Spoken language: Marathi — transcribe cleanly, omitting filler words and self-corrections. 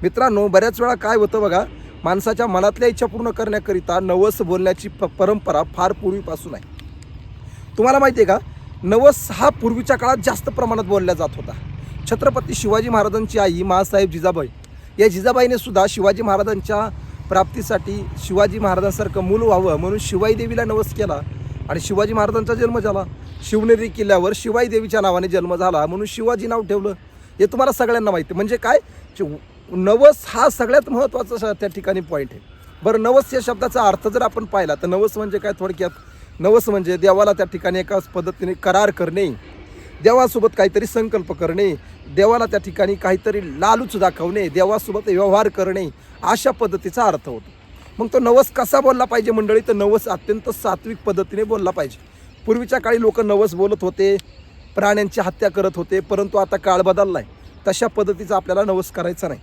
मित्रांनो, बऱ्याच वेळा काय होतं बघा, माणसाच्या मनातल्या इच्छा पूर्ण करण्याकरिता नवस बोलण्याची परंपरा फार पूर्वीपासून आहे. तुम्हाला माहिती आहे का, नवस हा पूर्वीच्या काळात जास्त प्रमाणात बोलला जात होता. छत्रपती शिवाजी महाराजांची आई माँसाहेब जिजाबाई, या जिजाबाईने सुद्धा शिवाजी महाराजांच्या प्राप्तीसाठी शिवाजी महाराजांसारखं मूल व्हावं म्हणून शिवाई देवीला नवस केला आणि शिवाजी महाराजांचा जन्म झाला. शिवनेरी किल्ल्यावर शिवाई देवीच्या नावाने जन्म झाला म्हणून शिवाजी नाव ठेवलं. हे तुम्हाला सगळ्यांना माहिती आहे. म्हणजे काय, नवस हा सगळ्यात महत्त्वाचा त्या ठिकाणी पॉईंट आहे. बरं, नवस या शब्दाचा अर्थ जर आपण पाहिला तर नवस म्हणजे काय, थोडक्यात नवस म्हणजे देवाला त्या ठिकाणी एकाच पद्धतीने करार करणे, देवासोबत काहीतरी संकल्प करणे, देवाला त्या ठिकाणी काहीतरी लालूच दाखवणे, देवासोबत व्यवहार करणे, अशा पद्धतीचा अर्थ होतो. मग तो नवस कसा बोलला पाहिजे मंडळी, तर नवस अत्यंत सात्विक पद्धतीने बोलला पाहिजे. पूर्वीच्या काळी लोक नवस बोलत होते, प्राण्यांची हत्या करत होते, परंतु आता काळ बदलला आहे. तशा पद्धतीचा आपल्याला नवस करायचा नाही.